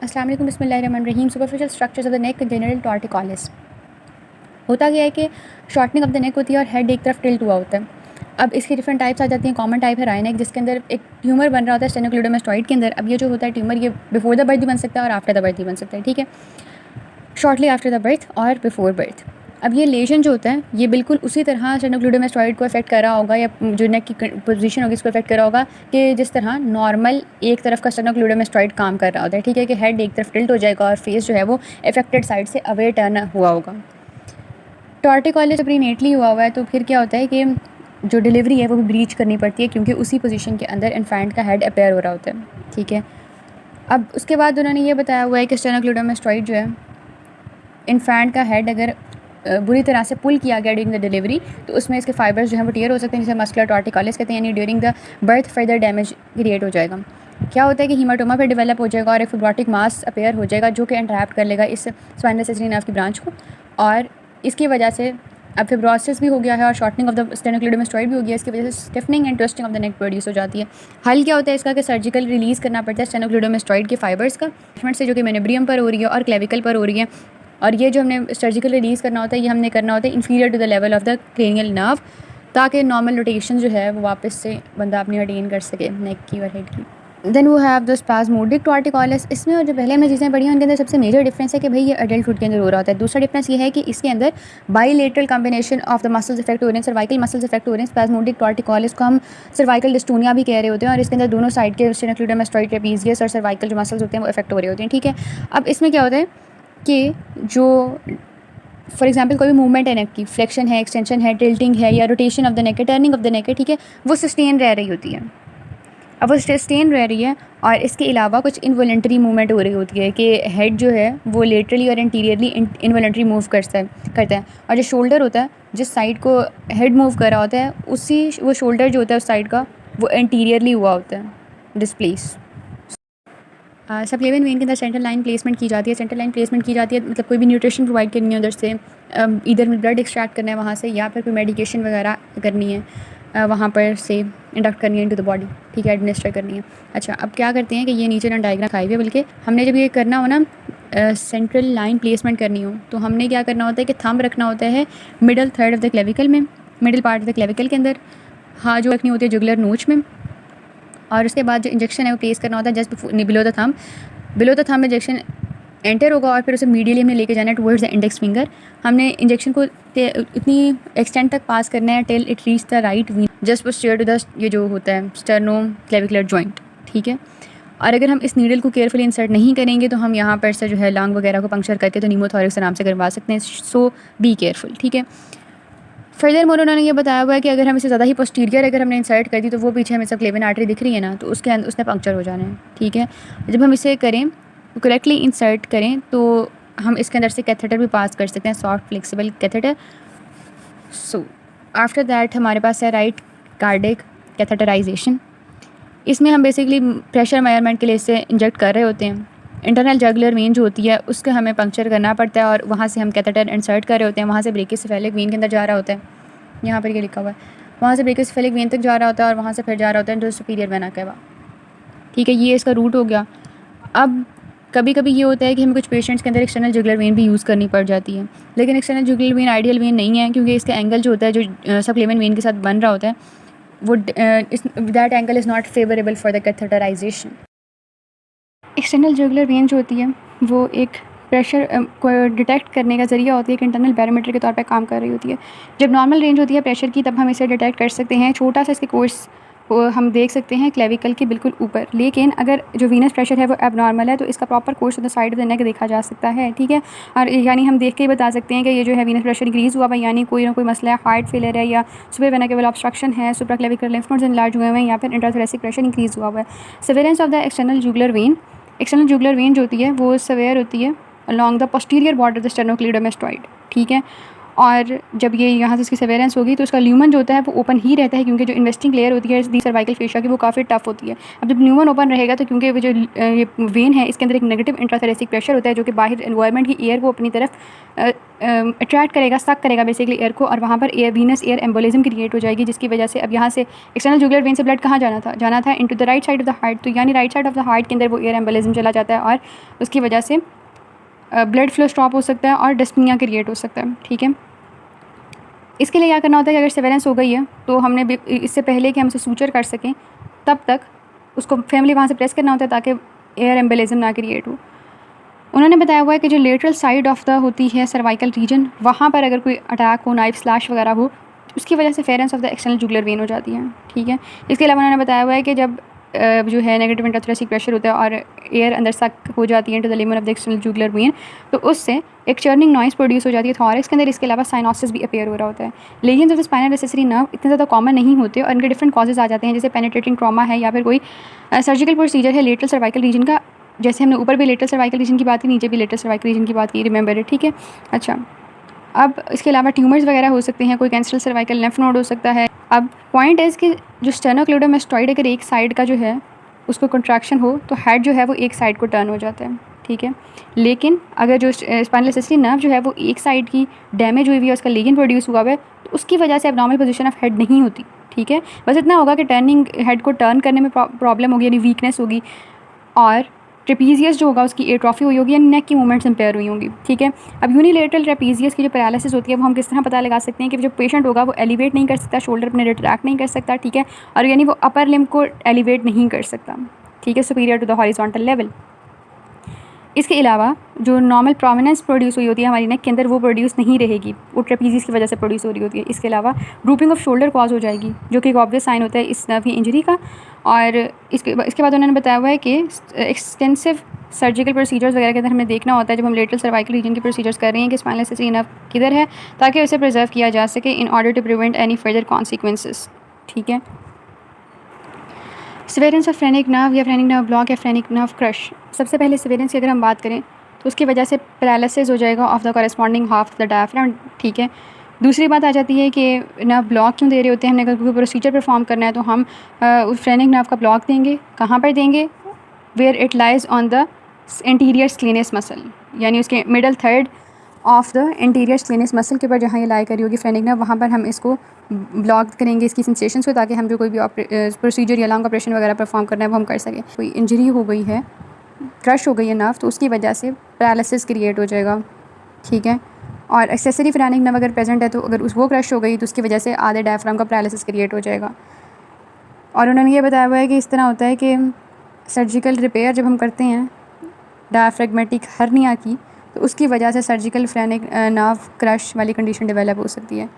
अस्सलाम वालेकुम, बिस्मिल्लाहिर्रहमानिर्रहीम। Superficial structures of the neck general torticollis. होता क्या है कि शॉर्टनिंग ऑफ द नेक होती है और हेड एक तरफ टिल्ट हुआ होता है। अब इसकी डिफरेंट टाइप्स आ जाती हैं। कॉमन टाइप है रायनेक, जिसके अंदर एक ट्यूमर बन रहा होता है स्टेनोक्लेडोमास्टॉइड के अंदर। अब ये जो होता है ट्यूमर, ये बिफोर द बर्थ भी बन सकता है और आफ्टर द बर्थ भी बन सकता है, ठीक है, शॉर्टली आफ्टर द बर्थ और बिफोर बर्थ। अब ये लेशन जो होता है ये बिल्कुल उसी तरह स्टेनोक्लेडोमास्टॉइड को अफेक्ट कर रहा होगा, या जो नेक की पोजीशन होगी इसको अफेक्ट कर रहा होगा, कि जिस तरह नॉर्मल एक तरफ का स्टेनोक्लेडोमास्टॉइड काम कर रहा होता है, ठीक है, कि हेड एक तरफ टिल्ट हो जाएगा और फेस जो है वो अफेक्टेड साइड से अवे टर्न हुआ होगा। टॉर्टिकॉलिस प्रीनेटली हुआ हुआ है तो फिर क्या होता है कि जो डिलीवरी है वो भी ब्रीच करनी पड़ती है, क्योंकि उसी पोजीशन के अंदर इन्फेंट का हेड अपेयर हो रहा होता है, ठीक है। अब उसके बाद उन्होंने ये बताया हुआ है कि स्टेनोक्लेडोमास्टॉइड जो है, इन्फेंट का हेड अगर बुरी तरह से पुल किया गया ड्यूरिंग द डिलीवरी तो उसमें इसके फाइबर्स जो हैं वो टियर हो सकते हैं, जिसे मस्कुलर टॉर्टिकॉलिस कहते हैं, यानी during the birth further damage create हो जाएगा। क्या होता है कि हीमाटोमा पे डेवलप हो जाएगा और एक फिब्रोटिक मास अपेयर हो जाएगा, जो कि इंटरप्ट कर लेगा इस स्पाइनल एक्सेसरी नर्व की ब्रांच को, और इसकी वजह से अब फिब्रोसिस भी हो गया है और शॉर्टनिंग ऑफ द स्टेनोक्लेडोमास्टॉइड भी हो गया है। इसकी वजह से stiffening and twisting of the neck produce हो जाती है। हल क्या होता है इसका कि सर्जिकल रिलीज़ करना पड़ता है स्टेनोक्लेडोमास्टॉइड के फाइबर्स का, से जो कि मेनिब्रियम पर हो रही है और क्लेविकल पर हो रही है। और ये जो हमने सर्जिकल रिलीज़ करना होता है ये हमने करना होता है inferior to the level of the cranial nerve, ताकि नॉर्मल रोटेशन जो है वो वापस से बंदा अपनी अटेन कर सके नेक की और हेड की। देन वो हैव द स्पाज्मोडिक टॉर्टिकॉलिस। इसमें और जो पहले हमने चीज़ें पढ़ी हैं उनके अंदर सबसे मेजर डिफरेंस है कि भाई ये अडल्टहुड के अंदर हो रहा होता है। दूसरा डिफरेंस ये है कि इसके अंदर bilateral combination of the muscles effect हो रहे हैं, सर्वाइकल मसल्स इफेक्ट हो रहे हैं। स्पाज्मोडिक टॉर्टिकॉलिस को हम सर्वाइकल डिस्टोनिया भी कह रहे होते हैं, और इसके अंदर दोनों साइड के स्टेनोक्लेडोमास्टॉइड ट्रेपीजियस और सर्वाइकल जो मसल्स होते हैं वो इफेक्ट हो रहे होते हैं, ठीक है। अब इसमें क्या होता है कि जो फॉर एग्जांपल कोई भी मूवमेंट है नेक की, फ्लेक्शन है, एक्सटेंशन है, टिल्टिंग है, या रोटेशन ऑफ द नेक है, टर्निंग ऑफ द नेक है, ठीक है, वो सस्टेन रह रही होती है। अब वो सस्टेन रह रही है और इसके अलावा कुछ इनवॉलेंटरी मूवमेंट हो रही होती है कि हेड जो है वो लेटरली और इंटीरियरली इनवॉलेंटरी मूव करता है। और जो शोल्डर होता है, जिस साइड को हेड मूव कर रहा होता है, उसी वो शोल्डर जो होता है उस साइड का वो इंटीरियरली हुआ होता है डिस्प्लेस। सबक्लेवियन वेन के अंदर सेंट्रल लाइन प्लेसमेंट की जाती है। सेंट्रल लाइन प्लेसमेंट की जाती है मतलब कोई भी न्यूट्रिशन प्रोवाइड करनी है उधर से, इधर में ब्लड एक्सट्रैक्ट करना है वहाँ से, या फिर कोई मेडिकेशन वगैरह करनी है वहाँ पर से इंडक्ट करनी है इनटू द बॉडी, ठीक है, एडमिनिस्टर करनी है। अच्छा, अब क्या करते हैं कि ये नीचे ना डायग्राम खाई हुई है, बल्कि हमने जब ये करना हो ना सेंट्रल लाइन प्लेसमेंट करनी हो तो हमने क्या करना होता है कि थंब रखना होता है middle third of the clavicle में, middle part of the clavicle के अंदर, हाँ जो रखनी होती है जुगुलर नोच में, और उसके बाद जो इंजेक्शन है वो प्लेस करना होता है just below the thumb. Below the thumb injection enter होगा और फिर उसे मीडियली हमने लेके जाना है टुवर्ड्स द इंडेक्स फिंगर। हमने इंजेक्शन को इतनी एक्सटेंट तक पास करना है till it reach the right vein just posterior to the ये जो होता है स्टर्नो क्लेविकुलर जॉइंट, ठीक है। और अगर हम इस नीडल को केयरफुली इंसर्ट नहीं करेंगे तो हम यहाँ पर से जो है लंग वगैरह को पंक्चर करके तो नीमोथोरिक्स आराम से करवा सकते हैं, सो बी केयरफुल, ठीक है। फर्दर मोर उन्होंने ये बताया हुआ है कि अगर हम इसे ज़्यादा ही पोस्टीरियर अगर हमने इंसर्ट कर दी तो वो पीछे हमें सब क्लेवियन आर्टरी दिख रही है ना, तो उसके अंदर उसने पंक्चर हो जाना है, ठीक है। जब हम इसे करें करेक्टली इंसर्ट करें तो हम इसके अंदर से कैथेटर भी पास कर सकते हैं, soft flexible catheter. So after that हमारे पास है राइट कार्डिक कैथेटराइजेशन। इसमें हम बेसिकली प्रेशर मेजरमेंट के लिए इसे इंजेक्ट कर रहे होते हैं। इंटरनल जगुलर वेन जो होती है उसको हमें पंक्चर करना पड़ता है और वहाँ से हम कैथेटर इंसर्ट कर रहे होते हैं। वहाँ से ब्रेकियोसेफेलिक वेन के अंदर जा रहा होता है, यहाँ पर ये लिखा हुआ है, वहाँ से ब्रेकियोसेफेलिक वेन तक जा रहा होता है और वहाँ से फिर जा रहा होता है टू सुपीरियर वेना केवा, ठीक है। ये इसका रूट हो गया। अब कभी कभी ये होता है कि हमें कुछ पेशेंट्स के अंदर एक्सटर्नल जुगुलर वेन भी यूज़ करनी पड़ जाती है, लेकिन external jugular when ideal when नहीं है, क्योंकि इसका एंगल जो होता है जो सबक्लेवियन वेन के साथ बन रहा होता है वो that angle is not favourable for the catheterization. External jugular vein जो होती है वो एक प्रेशर को डिटेक्ट करने का ज़रिया होती है, एक इंटरनल बैरोमीटर के तौर पे काम कर रही होती है। जब नॉर्मल रेंज होती है प्रेशर की तब हम इसे डिटेक्ट कर सकते हैं। छोटा सा इसके कोर्स हम देख सकते हैं क्लेविकल के बिल्कुल ऊपर, लेकिन अगर जो वीनस प्रेशर है वो एबनॉर्मल है तो इसका proper course of the side of the neck देखा जा सकता है, ठीक है। और यानी हम देख के ही बता सकते हैं कि ये जो है वीनस प्रेशर इंक्रीज़ हुआ है, यानी कोई ना कोई मसला है, हार्ट फेलियर है, या सुपरवेनाकेबल ऑब्स्ट्रक्शन है, सुप्राक्लेविकुलर लिम्फ नोड्स एनलार्ज हुए हैं, या फिर इंट्राथोरेसिक प्रेशर इंक्रीज़ हुआ है। Surveillance of the external jugular vein, external jugular vein जो होती है वो सवेयर होती है along the posterior border of the sternocleidomastoid, ठीक है। और जब ये यहाँ से इसकी सर्वेलेंस होगी तो उसका ल्यूमन जो होता है वो ओपन ही रहता है, क्योंकि जो इन्वेस्टिंग लेयर होती है दी सर्वाइकल फेशिया की वो काफ़ी टफ होती है। अब जब ल्यूमन ओपन रहेगा तो क्योंकि वो जो ये वेन है इसके अंदर एक नेगेटिव इंट्राथोरेसिक प्रेशर होता है जो कि बाहर एनवायरनमेंट की एयर को अपनी तरफ अट्रैक्ट करेगा, सक करेगा बेसिकली एयर को, और वहाँ पर वीनस एयर एम्बोलिज्म क्रिएट हो जाएगी, जिसकी वजह से अब यहाँ से एक्सटर्नल जुगुलर वेन से ब्लड कहाँ जाना था into the right side of the heart. तो यानी right side of the heart के अंदर वो एयर एम्बोलिज्म चला जाता है और उसकी वजह से ब्लड फ्लो स्टॉप हो सकता है और डिस्पनिया क्रिएट हो सकता है। ठीक है, इसके लिए क्या करना होता है कि अगर सर्वेलेंस हो गई है तो हमने इससे पहले कि हम उसे सूचर कर सकें तब तक उसको फैमिली वहाँ से प्रेस करना होता है ताकि एयर एम्बोलिज्म ना क्रिएट हो। उन्होंने बताया हुआ है कि जो लेटरल साइड ऑफ द होती है सर्वाइकल रीजन, वहाँ पर अगर कोई अटैक हो, नाइफ स्लैश वगैरह हो, उसकी वजह से फेरेंस of the external jugular vein हो जाती है। ठीक है, इसके अलावा उन्होंने बताया हुआ है कि जब जो है नेगेटिव इंट्राथोरेसिक प्रेशर होता है और एयर अंदर सक हो जाती है into the lumen of the external jugular vein, तो उससे एक चर्निंग नॉइस प्रोड्यूस हो जाती है थॉरैक्स के अंदर। इसके अलावा साइनोसिस भी अपीयर हो रहा होता है। लेकिन जब स्पाइनल एक्सेसरी नर्व इतने ज़्यादा कॉमन नहीं होते और इनके डिफरेंट कॉजेज आ जाते हैं, जैसे पेनिट्रेटिंग ट्रॉमा है या फिर कोई सर्जिकल प्रोसीजर है लेटरल सर्वाइकल रीजन का, जैसे हमने ऊपर भी लेटरल सर्वाइकल रीजन की बात की, नीचे भी लेटरल सर्वाइकल रीजन की बात की, रिमेंबर है। ठीक है, अच्छा, अब इसके अलावा ट्यूमर्स वगैरह हो सकते हैं, कोई कैंसरल सर्वाइकल लिम्फ नोड हो सकता है। अब पॉइंट है कि जो स्टेनोक्लेडोमास्टॉइड अगर एक साइड का जो है उसको कंट्रैक्शन हो तो हेड जो है वो एक साइड को टर्न हो जाता है। ठीक है, लेकिन अगर जो स्पाइनल एक्सेसरी नर्व जो है वो एक साइड की डैमेज हुई है, उसका लीगन प्रोड्यूस हुआ है, तो उसकी वजह से एब्नॉर्मल पोजीशन ऑफ हेड नहीं होती। ठीक है, बस इतना होगा कि टर्निंग हेड को टर्न करने में प्रॉब्लम होगी, यानी वीकनेस होगी, और ट्रेपीजियस जो होगा उसकी एट्रोफी हुई होगी, यानी नेक की मूवमेंट्स इम्पेयर हुई होंगी। ठीक है, अब यूनिलेटरल ट्रेपीजियस की जो पैरालिसिस होती है वो हम किस तरह पता लगा सकते हैं कि जो पेशेंट होगा वो एलिवेट नहीं कर सकता, शोल्डर अपने रिट्रैक्ट नहीं कर सकता। ठीक है, और यानी वो अपर लिम्ब को एलिवेट नहीं कर सकता। ठीक है, superior to the horizontal level. इसके अलावा जो नॉर्मल प्रोमिनेंस प्रोड्यूस हुई होती है हमारी नेक के अंदर वो प्रोड्यूस नहीं रहेगी, वो ट्रेपीजियस की वजह से प्रोड्यूस हो रही होती है। इसके अलावा ग्रुपिंग ऑफ शोल्डर कॉज हो जाएगी, जो कि एक ऑब्वियस साइन होता है इस नर्व की इंजरी का। और इसके बाद उन्होंने बताया हुआ है कि एक्सटेंसिव सर्जिकल प्रोसीजर्स वगैरह के अंदर हमें देखना होता है जब हम लेटरल सर्वाइकल रीजन के प्रोसीजर्स कर रहे हैं कि स्पाइनल एक्सेसरी नर्व किधर है, ताकि उसे प्रिजर्व किया जा सके in order to prevent any further consequences. ठीक है, सर्वेलेंस ऑफ फ्रेनिक नर्व या फ्रेनिक नर्व ब्लॉक या फ्रेनिक नर्व क्रश। सबसे पहले सर्वेलेंस की अगर हम बात करें तो उसकी वजह से पैरालिसिस हो जाएगा of the corresponding half of the diaphragm. ठीक है, दूसरी बात आ जाती है कि नर्व ब्लॉक क्यों दे रहे होते हैं। हमने अगर कोई प्रोसीजर परफॉर्म करना है तो हम उस फ्रेनिक नर्व का ब्लॉक देंगे, कहाँ पर देंगे, where it lies on the anterior scalenus muscle, यानी उसके middle third of the anterior scalenus muscle के ऊपर जहाँ ये लाई करी होगी फ्रेनिक नर्व, वहाँ पर हम इसको ब्लॉक करेंगे इसकी सेंसेशंस को, ताकि हम जो कोई भी प्रोसीजर या लॉन्ग ऑपरेशन वगैरह परफॉर्म करना है वो हम कर सकें। कोई इंजरी हो गई है, क्रश हो गई है नर्व, तो उसकी वजह से पैरालिसिस क्रिएट हो जाएगा। ठीक है, और एक्सेसरी फ्रेनिक नर्व अगर प्रेजेंट है तो अगर वो क्रश हो गई तो उसकी वजह से आधे डायफ्राम का पैरालिसिस क्रिएट हो जाएगा। और उन्होंने ये बताया हुआ है कि इस तरह होता है कि सर्जिकल रिपेयर जब हम करते हैं डायफ्रेगमेटिक हर्निया की, तो उसकी वजह से सर्जिकल फ्रेनिक नर्व क्रश वाली कंडीशन डेवलप हो सकती है।